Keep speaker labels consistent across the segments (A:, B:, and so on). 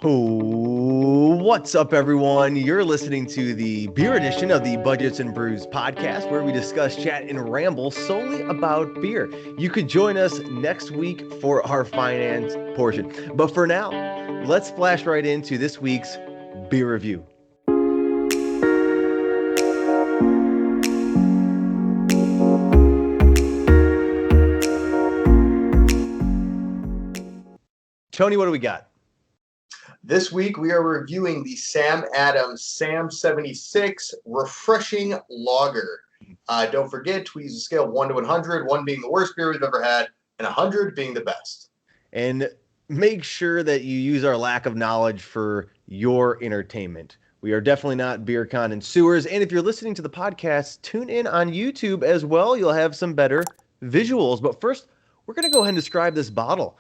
A: What's up, everyone? You're listening to the beer edition of the Budgets and Brews podcast, where we discuss, chat, and ramble solely about beer. You could join us next week for our finance portion. But for now, let's splash right into this week's beer review. Tony, what do we got?
B: This week, we are reviewing the Sam Adams Sam 76 Refreshing Lager. Don't forget, we use a scale of 1 to 100, 1 being the worst beer we've ever had, and 100 being the best.
A: And make sure that you use our lack of knowledge for your entertainment. We are definitely not beer connoisseurs. And if you're listening to the podcast, tune in on YouTube as well. You'll have some better visuals. But first, we're going to go ahead and describe this bottle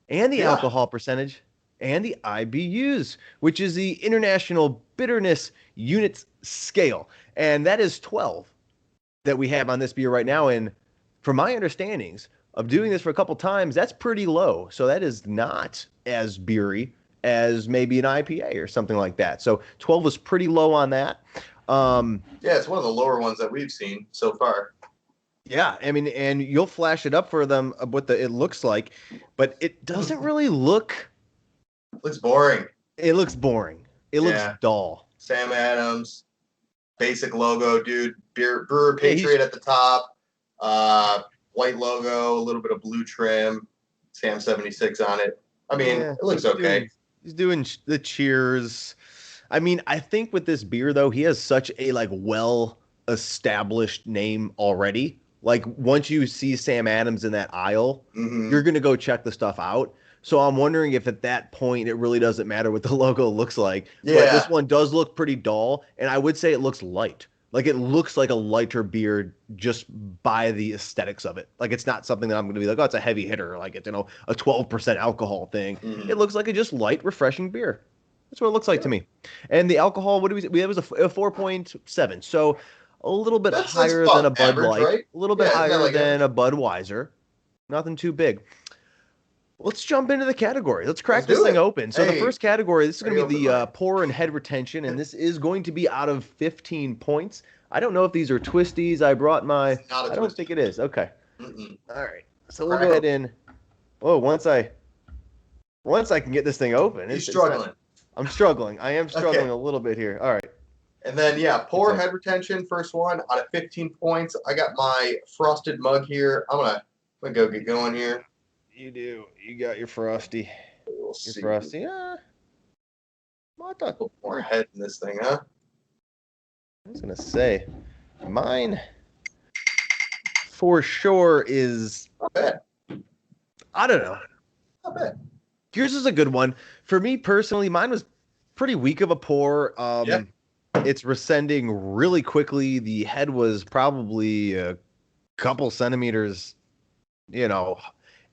A: and the alcohol percentage and the IBUs, which is the International Bitterness Units Scale. And that is 12 that we have on this beer right now. And from my understandings of doing this for a couple times, that's pretty low. So that is not as beery as maybe an IPA or something like that. So 12 was pretty low on that.
B: Yeah, it's one of the lower ones that we've seen so far.
A: Yeah, I mean, and you'll flash it up for them what it looks like, but it doesn't really look...
B: Looks boring.
A: It looks boring. It looks dull.
B: Sam Adams, basic logo, dude. Brewer Patriot at the top. White logo, a little bit of blue trim. Sam 76 on it. I mean, it looks okay.
A: He's doing the cheers. I mean, I think with this beer, though, he has such a well-established name already. Like, once you see Sam Adams in that aisle, you're going to go check the stuff out. So I'm wondering if at that point it really doesn't matter what the logo looks like. Yeah. But this one does look pretty dull, and I would say it looks light. Like, it looks like a lighter beer just by the aesthetics of it. Like, it's not something that I'm going to be like, oh, it's a heavy hitter. Like, it's, a 12% alcohol thing. It looks like a just light, refreshing beer. That's what it looks like to me. And the alcohol, what do we say? It was a 4.7. So a little bit higher than a Bud Light. Right? A little bit higher than a Budweiser. Nothing too big. Let's jump into the category. Let's crack this thing open. So the first category, this is going to be the pour and head retention, and this is going to be out of 15 points. I don't know if these are twisties. I brought my... I don't think it is. Okay. All right. So we'll go ahead and... Oh, once I can get this thing open.
B: You're struggling.
A: I'm struggling. I am struggling a little bit here. All right.
B: And then, pour head retention, first one, out of 15 points. I got my frosted mug here. I'm gonna go get going here.
A: You do. You got your Frosty. Frosty.
B: Well, I thought a little more head in this thing, huh?
A: I was going to say, mine for sure is...
B: Not bad.
A: I don't know.
B: Not bad.
A: Yours is a good one. For me personally, mine was pretty weak of a pour. It's rescinding really quickly. The head was probably a couple centimeters,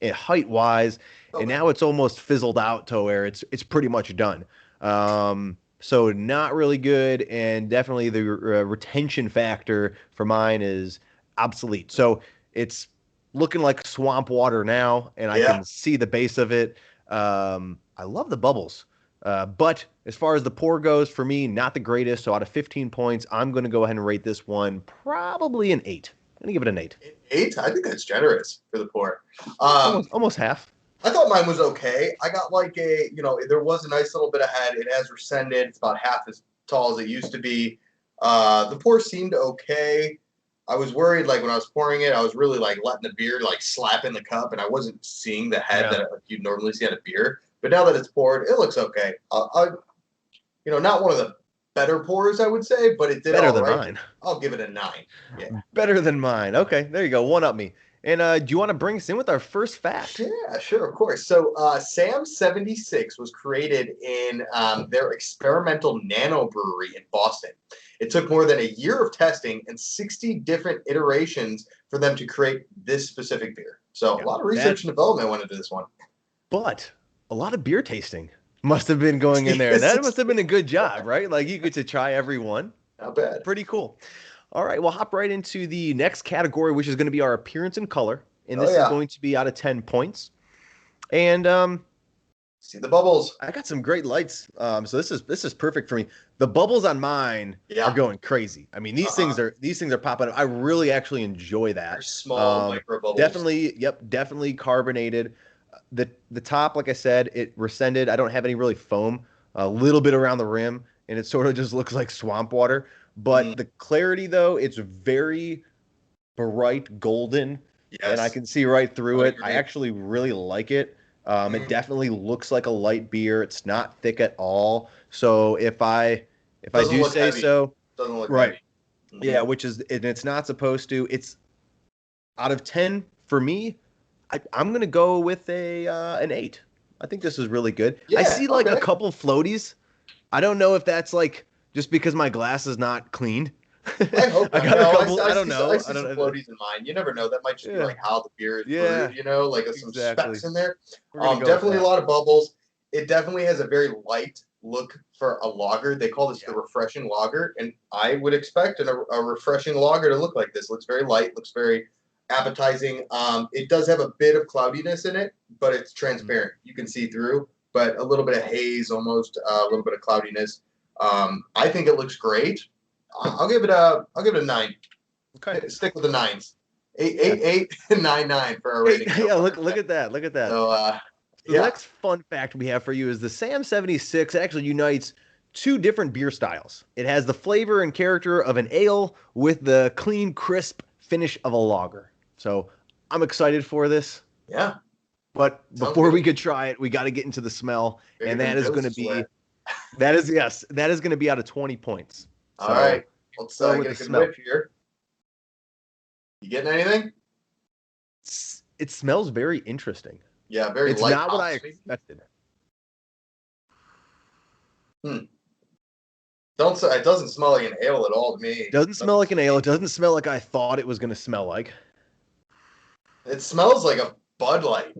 A: height-wise, and now it's almost fizzled out to where it's pretty much done. So not really good, and definitely the retention factor for mine is obsolete. So it's looking like swamp water now, and I can see the base of it. I love the bubbles, but as far as the pour goes, for me, not the greatest. So out of 15 points, I'm going to go ahead and rate this one probably an 8. I'm going to give it an 8.
B: 8? I think that's generous for the pour.
A: Almost half.
B: I thought mine was okay. I got there was a nice little bit of head. It has rescinded. It's about half as tall as it used to be. The pour seemed okay. I was worried, when I was pouring it, I was really, letting the beer, slap in the cup, and I wasn't seeing the head that you'd normally see on a beer. But now that it's poured, it looks okay. Not one of the better pours, I would say, but it did
A: better than mine.
B: I'll give it a 9. Yeah.
A: Better than mine. Okay, there you go. One up me. And do you want to bring us in with our first fact?
B: Yeah, sure, of course. So Sam 76 was created in their experimental nano brewery in Boston. It took more than a year of testing and 60 different iterations for them to create this specific beer. So a lot of research and development went into this one.
A: But a lot of beer tasting must have been going in there. That must have been a good job, right? You get to try every one.
B: Not bad.
A: Pretty cool. All right, we'll hop right into the next category, which is going to be our appearance and color. And this is going to be out of 10 points. And
B: See the bubbles.
A: I got some great lights. So this is perfect for me. The bubbles on mine are going crazy. I mean, these things are popping up. I really actually enjoy that.
B: They're small micro bubbles.
A: Definitely carbonated. The top, like I said, it rescinded. I don't have any really foam. A little bit around the rim, and it sort of just looks like swamp water. But the clarity, though, it's very bright golden, and I can see right through it. I actually really like it. It definitely looks like a light beer. It's not thick at all. So if I do say
B: heavy.
A: so,
B: doesn't look
A: right?
B: Heavy.
A: Yeah, and it's not supposed to. It's out of 10 for me. I'm gonna go with an 8. I think this is really good.
B: Yeah,
A: I see like a couple floaties. I don't know if that's like just because my glass is not cleaned.
B: I hope
A: I got a couple. I don't know.
B: I see some floaties in mine. You never know. That might just be like how the beer is brewed. You know, like some specks in there. Definitely a lot of bubbles. It definitely has a very light look for a lager. They call this the refreshing lager, and I would expect a refreshing lager to look like this. Looks very light. Looks very appetizing. It does have a bit of cloudiness in it, but it's transparent. You can see through, but a little bit of haze, almost a little bit of cloudiness. I think it looks great. I'll give it a 9.
A: Okay.
B: Stick with the 9s. 8, 9 for our rating.
A: Yeah, look at that. Look at that.
B: So,
A: the next fun fact we have for you is the Sam 76 actually unites 2 different beer styles. It has the flavor and character of an ale with the clean, crisp finish of a lager. So I'm excited for this.
B: Yeah.
A: But before we could try it, we got to get into the smell, and that is going to be that is going to be out of 20 points.
B: All right. Let's get a good whiff here. You getting anything?
A: It smells very interesting.
B: Yeah, very
A: light. It's not what I expected.
B: It doesn't smell like an ale at all to me.
A: It doesn't smell like an ale. It doesn't smell like I thought it was going to smell like.
B: It smells like a Bud Light.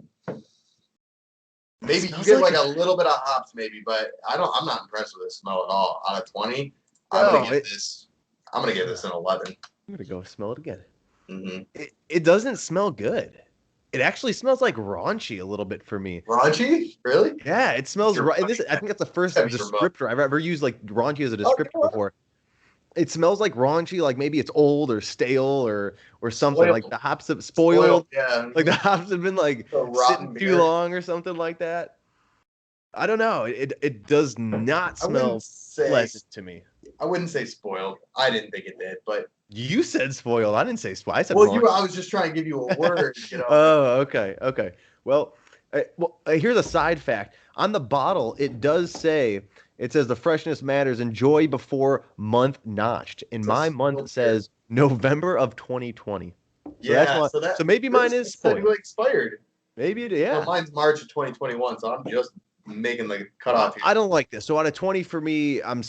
B: Maybe you get like a little bit of hops, maybe, but I'm not impressed with the smell at all. Out of 20, I'm gonna give this an 11.
A: I'm gonna go smell it again.
B: Mm-hmm.
A: It doesn't smell good. It actually smells like raunchy a little bit for me.
B: Raunchy? Really?
A: Yeah, it smells. I think that's the first descriptor I've ever used, like raunchy as a descriptor before. It smells like raunchy, like maybe it's old or stale or something.
B: Spoiled.
A: Like the hops have spoiled.
B: Yeah.
A: Like the hops have been like sitting too long or something like that. I don't know. It does not smell pleasant to me.
B: I wouldn't say spoiled. I didn't think it did, but
A: you said spoiled. I didn't say spoiled. I said
B: I was just trying to give you a word.
A: Oh, okay. Well, here's a side fact. On the bottle, it does say. It says the freshness matters. Enjoy before month notched. And my month says November of 2020. So maybe mine is spoiled.
B: Expired.
A: Maybe it is.
B: Well, mine's March of 2021, so I'm just making the cutoff here.
A: I don't like this. So out of 20 for me, I'm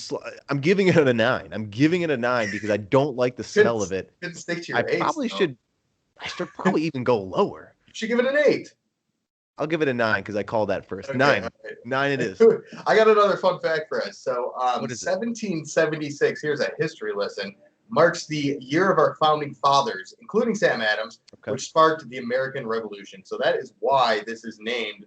A: giving it a 9. I'm giving it a 9 because I don't like the smell of it.
B: Couldn't stick to your
A: I should probably even go lower.
B: You should give it an 8.
A: I'll give it a 9 because I called that first.
B: Okay,
A: 9.
B: right.
A: 9 it is.
B: I got another fun fact for us. So,
A: what is
B: 1776, here's a history lesson, marks the year of our founding fathers, including Sam Adams, which sparked the American Revolution. So that is why this is named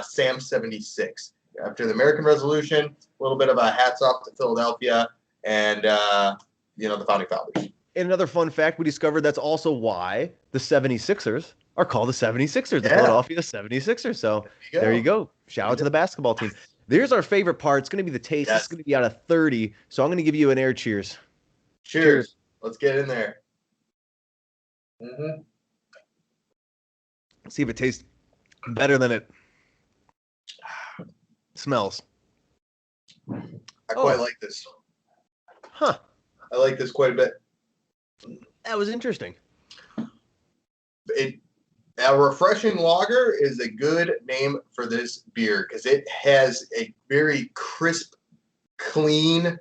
B: Sam 76. After the American Revolution, a little bit of a hats off to Philadelphia and, the founding fathers.
A: And another fun fact we discovered, that's also why the 76ers are called the 76ers, the Philadelphia 76ers. So there you go. Shout out to the basketball team. There's our favorite part. It's going to be the taste. It's going to be out of 30. So I'm going to give you an air cheers.
B: Cheers. Let's get in there. Mm-hmm.
A: See if it tastes better than it smells.
B: I quite like this.
A: Huh.
B: I like this quite a bit.
A: That was interesting.
B: A refreshing lager is a good name for this beer because it has a very crisp, clean,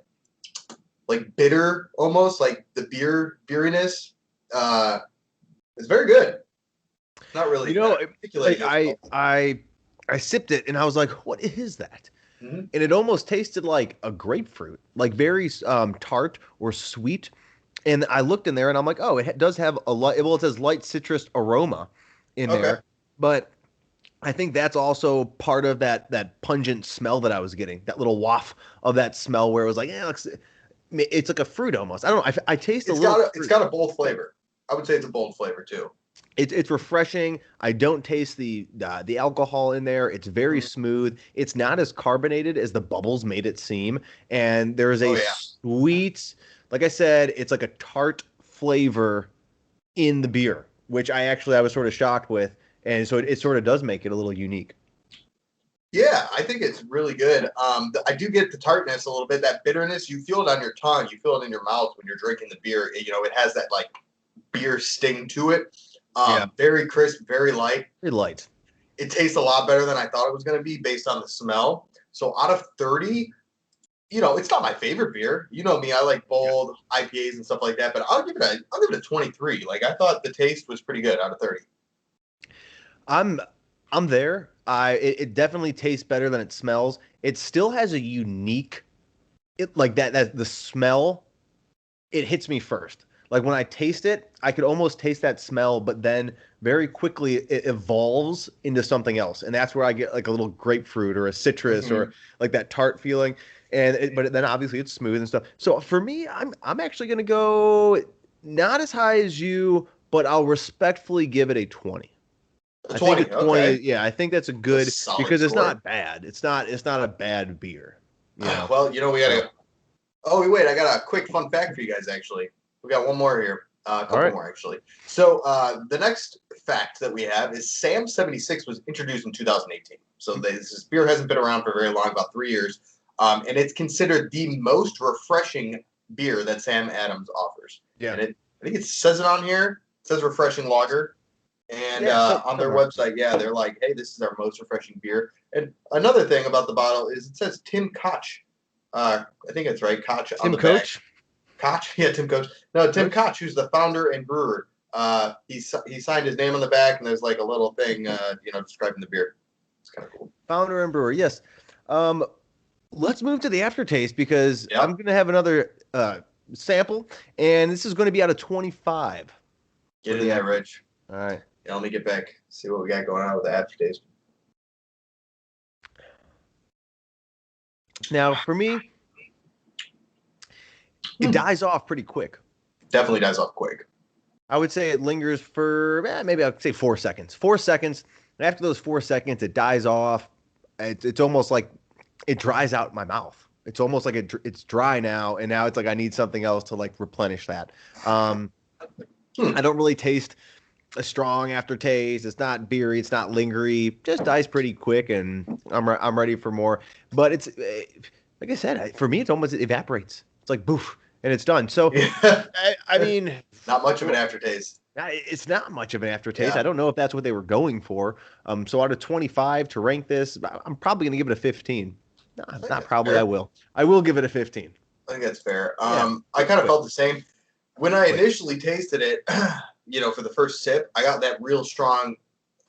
B: like bitter, almost like the beeriness. It's very good. Not really.
A: I sipped it and I was like, "What is that?" Mm-hmm. And it almost tasted like a grapefruit, like very tart or sweet. And I looked in there and I'm like, "Oh, it does have it says light citrus aroma in there, but I think that's also part of that pungent smell that I was getting. That little waft of that smell where it was like, yeah, it's like a fruit almost. I don't know. I taste a little
B: It's
A: fruit.
B: got a bold flavor. I would say it's a bold flavor too.
A: It's refreshing. I don't taste the alcohol in there. It's very
B: Mm-hmm.
A: smooth. It's not as carbonated as the bubbles made it seem. And there is
B: Oh
A: a
B: yeah.
A: sweet, like I said, it's like a tart flavor in the beer, which I was sort of shocked with. And so it sort of does make it a little unique.
B: Yeah, I think it's really good. I do get the tartness a little bit, that bitterness. You feel it on your tongue. You feel it in your mouth when you're drinking the beer. It has that like beer sting to it.
A: Yeah,
B: Very crisp, very light.
A: very light.
B: It tastes a lot better than I thought it was going to be based on the smell. So out of 30, it's not my favorite beer. You know me, I like bold IPAs and stuff like that, but I'll give it a 23. Like I thought the taste was pretty good out of 30.
A: I'm I'm there. It definitely tastes better than it smells. It still has a unique like that the smell it hits me first. Like when I taste it, I could almost taste that smell, but then very quickly it evolves into something else, and that's where I get like a little grapefruit or a citrus
B: Mm-hmm.
A: or like that tart feeling. But then obviously it's smooth and stuff. So for me, I'm actually gonna go not as high as you, but I'll respectfully give it a 20.
B: A
A: I think a
B: 20.
A: 20,
B: Okay.
A: yeah, I think that's a
B: That's a
A: good
B: solid
A: because it's
B: score.
A: not bad. It's not a bad beer, you know.
B: Well, we got
A: So,
B: to. Oh, wait, I got a quick fun fact for you guys, actually. We got one more here. A
A: all
B: couple
A: right.
B: more, actually. So the next fact that we have is Sam 76 was introduced in 2018. So this beer hasn't been around for very long, about 3 years. And it's considered the most refreshing beer that Sam Adams offers.
A: Yeah.
B: And I think it says it on here. It says refreshing lager. And
A: Yeah,
B: on their
A: somewhere.
B: website, yeah, they're like, hey, this is our most refreshing beer. And another thing about the bottle is it says Tim Koch. I think that's right, Koch on
A: Tim
B: the back.
A: Coach?
B: Koch, yeah, Tim Koch. No, Tim
A: Coach?
B: Koch, who's the founder and brewer. He signed his name on the back, and there's like a little thing, describing the beer. It's kind of cool.
A: Founder and brewer, yes. Um, let's move to the aftertaste because I'm
B: Yep.
A: going to have another sample, and this is going to be out of 25
B: Get
A: for
B: in
A: the
B: there,
A: after.
B: Rich.
A: All right.
B: Yeah, let me get back, see what we got going on with the aftertaste.
A: Now, for me, it dies off pretty quick.
B: Definitely dies off quick.
A: I would say it lingers for maybe I'd say 4 seconds. 4 seconds. And after those 4 seconds, it dies off. It's almost like it dries out my mouth. It's almost like it's dry now, and now it's like I need something else to like replenish that. I don't really taste a strong aftertaste. It's not beery. It's not lingery. Just dies pretty quick, and I'm ready for more. But it's like I said, for me, it almost evaporates. It's like boof, and it's done. So
B: Yeah.
A: I mean,
B: Not much of an aftertaste.
A: it's not much of an aftertaste.
B: Yeah.
A: I don't know if that's what they were going for. So out of 25 to rank this, I'm probably going to give it a 15. No, not probably.
B: Fair.
A: I will. I will give it a 15.
B: I think that's fair.
A: Yeah.
B: I kind of felt the same when I
A: Quick.
B: initially tasted it. For the first sip, I got that real strong,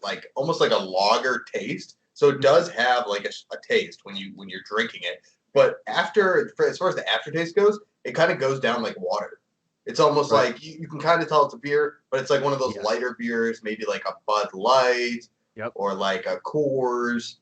B: like almost like a lager taste. So it does have like a taste when you're drinking it. But as far as the aftertaste goes, it kind of goes down like water. It's almost
A: Right.
B: like you can kind of tell it's a beer, but it's like one of those
A: Yeah.
B: lighter beers, maybe like a Bud Light
A: Yep.
B: or like a Coors.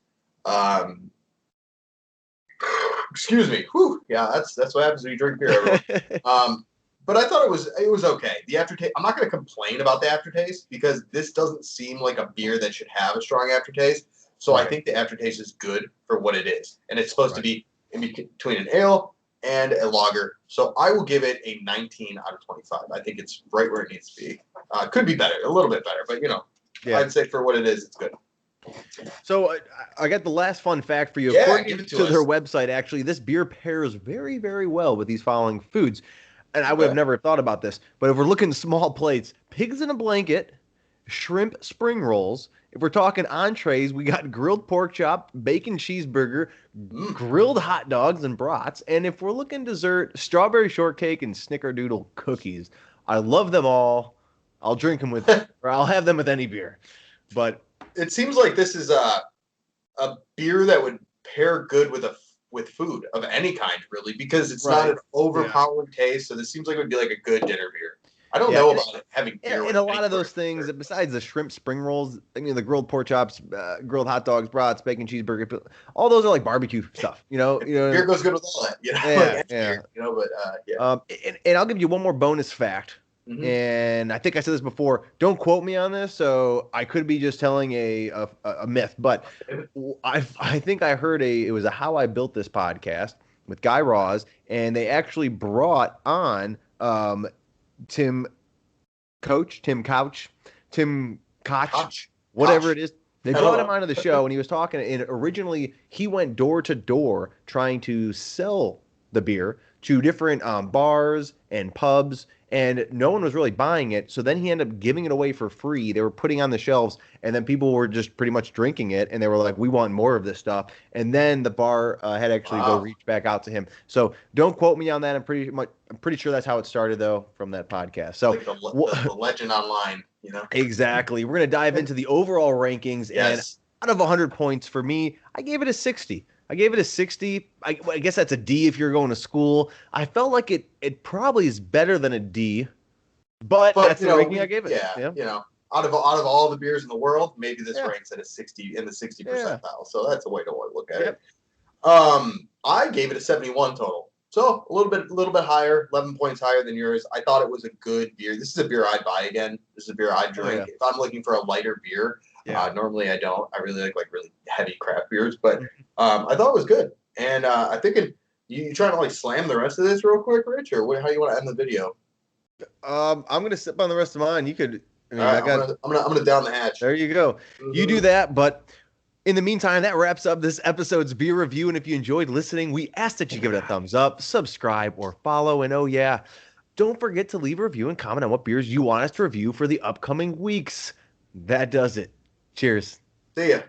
B: Excuse me. Whew. Yeah, that's what happens when you drink beer, everyone. But I thought it was okay. The aftertaste. I'm not going to complain about the aftertaste because this doesn't seem like a beer that should have a strong aftertaste. So I
A: Right.
B: think the aftertaste is good for what it is, and it's supposed to
A: Right.
B: be in between an ale and a lager. So I will give it a 19 out of 25. I think it's right where it needs to be. Could be better, a little bit better, but
A: Yeah.
B: I'd say for what it is, it's good.
A: So I got the last fun fact for you.
B: Yeah,
A: According
B: give it to
A: to their
B: us.
A: website, actually, this beer pairs very, very well with these following foods. And I would have
B: Okay.
A: never thought about this, but if we're looking small plates, pigs in a blanket, shrimp spring rolls. If we're talking entrees, we got grilled pork chop, bacon cheeseburger,
B: Mm.
A: grilled hot dogs and brats. And if we're looking dessert, strawberry shortcake and snickerdoodle cookies. I love them all. I'll drink them with, or I'll have them with any beer. But
B: It seems like this is a beer that would pair good with food of any kind, really, because it's not
A: Right.
B: an overpowering taste. So this seems like it would be like a good dinner beer. I don't know about having beer.
A: And a lot of those things, besides the shrimp spring rolls, I mean, the grilled pork chops, grilled hot dogs, brats, bacon cheeseburger, all those are like barbecue stuff,
B: Beer goes good with all that,
A: Yeah,
B: beer, but
A: And I'll give you one more bonus fact.
B: Mm-hmm.
A: And I think I said this before. Don't quote me on this, so I could be just telling a myth. But I think I heard it was a How I Built This podcast with Guy Raz, and they actually brought on Tim Couch, whatever it is. They brought him onto the show, and he was talking. And originally, he went door to door trying to sell the beer to different bars and pubs, and no one was really buying it. So then he ended up giving it away for free. They were putting on the shelves, and then people were just pretty much drinking it, and they were like, "We want more of this stuff." And then the bar had actually go reach back out to him. So don't quote me on that. I'm pretty sure that's how it started, though, from that podcast. So
B: like the legend online,
A: Exactly. We're gonna dive into the overall rankings, and out of 100 points for me, I gave it a 60. I guess that's a D if you're going to school. I felt like it probably is better than a D, but that's the ranking I gave it.
B: Yeah. Out of all the beers in the world, maybe this ranks at a 60 in the 60 percentile. So that's a way to look at it. I gave it a 71 total. So a little bit higher, 11 points higher than yours. I thought it was a good beer. This is a beer I'd buy again. This is a beer I'd drink if I'm looking for a lighter beer. Normally I don't. I really like really heavy craft beers, but I thought it was good. And I think you trying to like slam the rest of this real quick, Rich, or how you want to end the video?
A: I'm gonna sip on the rest of mine. You could.
B: I'm gonna down the hatch.
A: There you go. Mm-hmm. You do that, but in the meantime, that wraps up this episode's beer review. And if you enjoyed listening, we ask that you give it a thumbs up, subscribe, or follow. And don't forget to leave a review and comment on what beers you want us to review for the upcoming weeks. That does it. Cheers.
B: See ya.